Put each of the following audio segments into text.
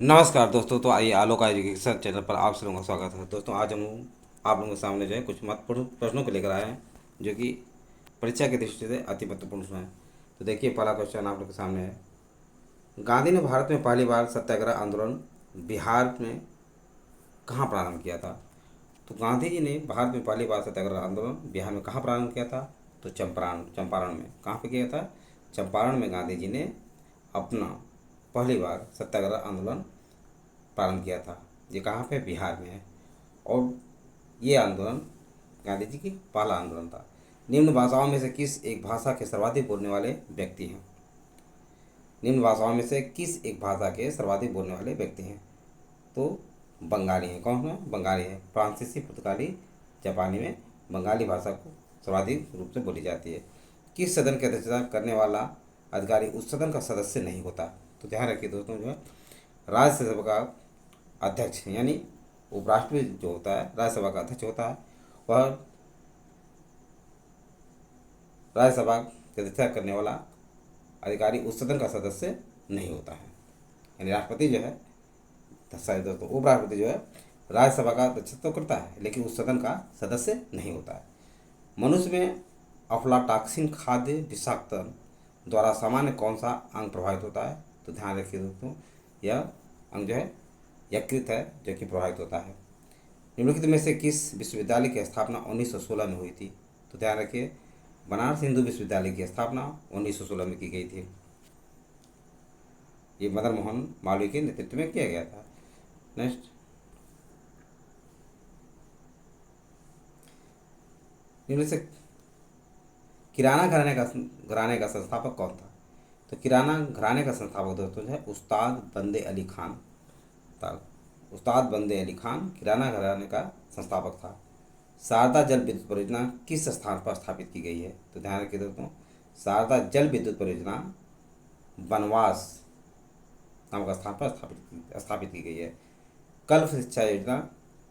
नमस्कार दोस्तों। तो आइए आलोक एजुकेशन चैनल पर आप सभी का स्वागत है। दोस्तों आज हम आप लोगों के सामने जो है कुछ महत्वपूर्ण प्रश्नों को लेकर आए हैं जो कि परीक्षा की दृष्टि से अति महत्वपूर्ण हैं। तो देखिए पहला क्वेश्चन आप लोग के सामने है। गांधी ने भारत में पहली बार सत्याग्रह आंदोलन बिहार में कहाँ प्रारंभ किया था? तो गांधी जी ने भारत में पहली बार सत्याग्रह आंदोलन बिहार में कहाँ प्रारंभ किया था? तो चंपारण चंपारण में। कहाँ पे किया था? चंपारण में गांधी जी ने अपना पहली बार सत्याग्रह आंदोलन प्रारंभ किया था। ये कहाँ पे? बिहार में है। और ये आंदोलन गांधी जी की पहला आंदोलन था। निम्न भाषाओं में से किस एक भाषा के सर्वाधिक बोलने वाले व्यक्ति हैं? निम्न भाषाओं में से किस एक भाषा के सर्वाधिक बोलने वाले व्यक्ति हैं? तो बंगाली है। कौन है? बंगाली है। फ्रांसीसी, पुर्तगाली, जापानी में बंगाली भाषा को सर्वाधिक रूप से बोली जाती है। किस सदन की अध्यक्षता करने वाला अधिकारी उस सदन का सदस्य नहीं होता? तो ध्यान रखिए दोस्तों, जो है राज्यसभा का अध्यक्ष यानी उपराष्ट्रपति जो होता है, राज्यसभा का अध्यक्ष होता है, वह राज्यसभा की अध्यक्षता करने वाला अधिकारी उस सदन का सदस्य नहीं होता है। यानी राष्ट्रपति जो है, सॉरी दोस्तों, उपराष्ट्रपति जो है राज्यसभा का अध्यक्षत्व तो करता है लेकिन उस सदन का सदस्य नहीं होता है। मनुष्य में अफ्लाटॉक्सिन खाद्य विषाक्तन द्वारा सामान्य कौन सा अंग प्रभावित होता है? तो ध्यान रखिए दोस्तों, यह अंग जो है यकृत है जो कि प्रभावित होता है। निम्नलिखित में से किस विश्वविद्यालय की स्थापना 1916 में हुई थी? तो ध्यान रखिए, बनारस हिंदू विश्वविद्यालय की स्थापना 1916 में की गई थी। ये मदन मोहन मालवीय के नेतृत्व में किया गया था। नेक्स्ट, निम्न से किराना घराने का संस्थापक कौन था? तो किराना घराने का संस्थापक दोस्तों जो है उस्ताद बंदे अली खान था। उस्ताद बंदे अली खान किराना घराने का संस्थापक था। शारदा जल विद्युत परियोजना किस स्थान पर स्थापित की गई है? तो ध्यान रखिए दोस्तों, शारदा जल विद्युत परियोजना बनवास नामक स्थान पर स्थापित की गई है। कल्प शिक्षा योजना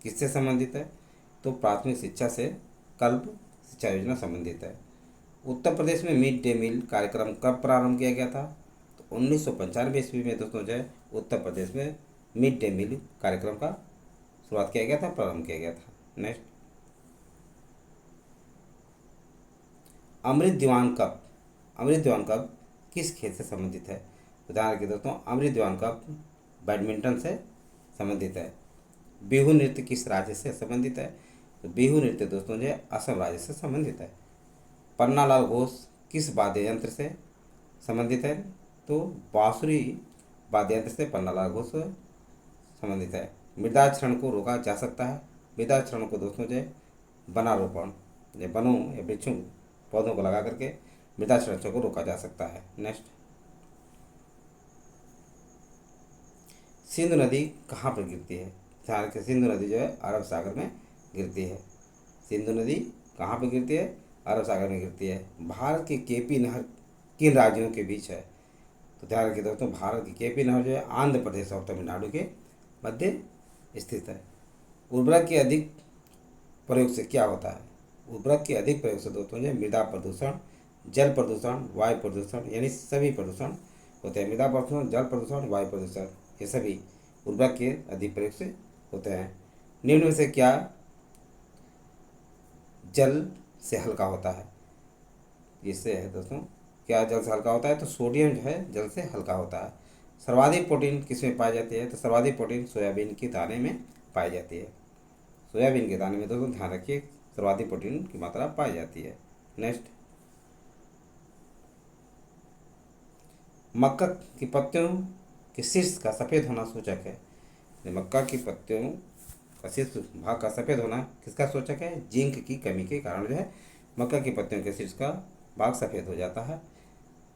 किससे संबंधित है? तो प्राथमिक शिक्षा से कल्प शिक्षा योजना संबंधित है। उत्तर प्रदेश में मिड डे मील कार्यक्रम कब प्रारंभ किया गया था? तो 1995 ईस्वी में दोस्तों जो है उत्तर प्रदेश में मिड डे मील कार्यक्रम का शुरुआत किया गया था, प्रारंभ किया गया था। नेक्स्ट, अमृत दीवान कप अमृत दीवान कप किस खेल से संबंधित है? तो ध्यान रखिए दोस्तों, अमृत दीवान कप बैडमिंटन से संबंधित है। बिहू नृत्य किस राज्य से संबंधित है? तो बिहू नृत्य दोस्तों जो है असम राज्य से संबंधित है। पन्नालाल घोष किस वाद्य यंत्र से संबंधित है? तो बांसुरी वाद्य यंत्र से पन्नालाल घोष संबंधित है। मृदा क्षरण को रोका जा सकता है? मृदा क्षरण को दोस्तों जो है वनारोपण या वनों या वृक्षों पौधों को लगा करके मृदा क्षरण को रोका जा सकता है। नेक्स्ट, सिंधु नदी कहाँ पर गिरती है? ध्यान रखिए, सिंधु नदी जो है अरब सागर में गिरती है। सिंधु नदी कहाँ पर गिरती है? अरब सागर में गिरती है। भारत की केपी नहर किन राज्यों के बीच है? तो ध्यान रखिए दोस्तों, भारत की केपी नहर जो है आंध्र प्रदेश और तमिलनाडु के मध्य स्थित है। उर्वरक के अधिक प्रयोग से क्या होता है? उर्वरक के अधिक प्रयोग से दोस्तों जो मृदा प्रदूषण, जल प्रदूषण, वायु प्रदूषण यानी सभी प्रदूषण होते हैं। मृदा प्रदूषण, जल प्रदूषण, वायु प्रदूषण ये सभी उर्वरक के अधिक प्रयोग से होते हैं। निम्न में से क्या जल से हल्का होता है? इससे है दोस्तों, क्या जल से हल्का होता है? तो सोडियम जो है जल से हल्का होता है। सर्वाधिक प्रोटीन किसमें पाई जाती है? तो सर्वाधिक प्रोटीन सोयाबीन के दाने में पाई जाती है। सोयाबीन के दाने में दोस्तों ध्यान रखिए सर्वाधिक प्रोटीन की मात्रा पाई जाती है। नेक्स्ट, मक्का की पत्तियों के शीर्ष का सफ़ेद होना सूचक है? मक्का की पत्तियों का शीर्ष भाग का सफ़ेद होना किसका सूचक है? जिंक की कमी के कारण जो है मक्का की पत्तियों के शीर्ष का भाग सफ़ेद हो जाता है।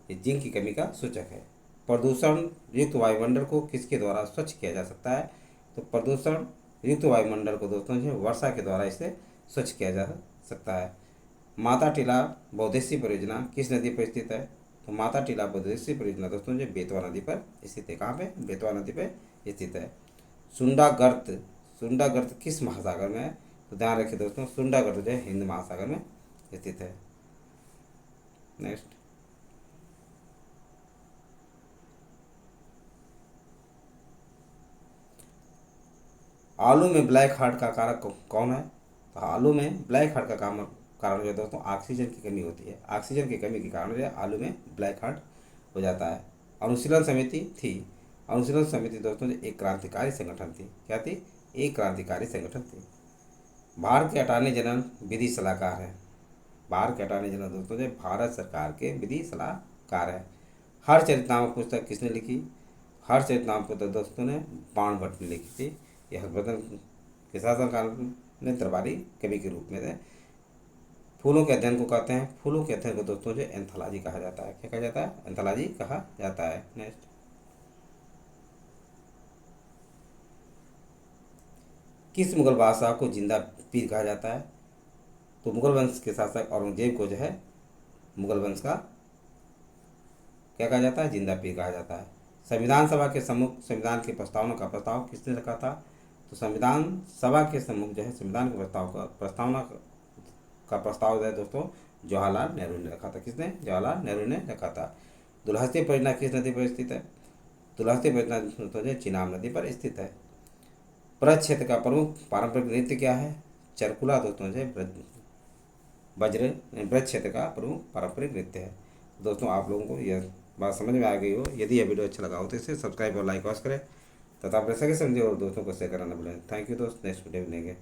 ये जिंक की कमी का सूचक है। प्रदूषण युक्त वायुमंडल को किसके द्वारा स्वच्छ किया जा सकता है? तो प्रदूषण युक्त वायुमंडल को दोस्तों जो वर्षा के द्वारा इसे स्वच्छ किया जा सकता है। माता टीला बहुउद्देशीय परियोजना किस नदी पर स्थित है? तो माता टीला बहुउद्देशीय परियोजना दोस्तों जो बेतवा नदी पर स्थित है। कहाँ पे? बेतवा नदी पर स्थित है। सुंडा गर्त सुंडा गर्त किस महासागर में है? तो ध्यान रखिए दोस्तों, सुंडा गर्त जो है हिंद महासागर में स्थित है। नेक्स्ट, आलू में ब्लैक हार्ट का कारक कौन है? तो आलू में ब्लैक हार्ट का कारण जो है दोस्तों ऑक्सीजन की कमी होती है। ऑक्सीजन की कमी के कारण जो है आलू में ब्लैक हार्ट हो जाता है। अनुशीलन समिति थी। अनुशीलन समिति दोस्तों जो एक क्रांतिकारी संगठन थी। क्या थी? एक क्रांतिकारी संगठन थी। भारत के अटॉर्नी जनरल विधि सलाहकार है। भारत के अटॉर्नी जनरल दोस्तों जो भारत सरकार के विधि सलाहकार है। हरचरितनामा पुस्तक किसने लिखी? हरचरितनामा पुस्तक दोस्तों ने बाणभट्ट ने लिखी थी। यह हर्षवर्धन के शासनकाल में दरबारी कवि के रूप में थे। फूलों के अध्ययन को कहते हैं, फूलों के अध्ययन को दोस्तों जो एंथोलॉजी कहा जाता है। क्या कहा जाता है? एंथोलॉजी कहा जाता है। नेक्स्ट, किस मुगल बादशाह को जिंदा पीर कहा जाता है? तो मुगल वंश के शासक औरंगजेब को जो है मुगल वंश का क्या कहा जाता है? जिंदा पीर कहा जाता है। संविधान सभा के सम्मुख संविधान की प्रस्तावना का प्रस्ताव किसने रखा था? तो संविधान सभा के सम्मुख जो है संविधान के प्रस्तावना का प्रस्ताव है दोस्तों जवाहरलाल नेहरू ने रखा था। किसने? जवाहरलाल नेहरू ने रखा था। दुल्हस्ती परियोजना किस नदी पर स्थित है? दुल्हस्ती परियोजना दोस्तों जो चिनाब नदी पर स्थित है। ब्रज क्षेत्र का प्रमुख पारंपरिक नृत्य क्या है? चरकुला दोस्तों जो वज्र ब्रज क्षेत्र का प्रमुख पारंपरिक नृत्य है। दोस्तों आप लोगों को यह बात समझ में आ गई हो। यदि यह वीडियो अच्छा लगा हो तो इसे सब्सक्राइब और लाइक अवश्य करें तथा अपने सगे समझे और दोस्तों को शेयर करना न भूलें। थैंक यू दोस्त, नेक्स्ट वीडियो मिलेंगे।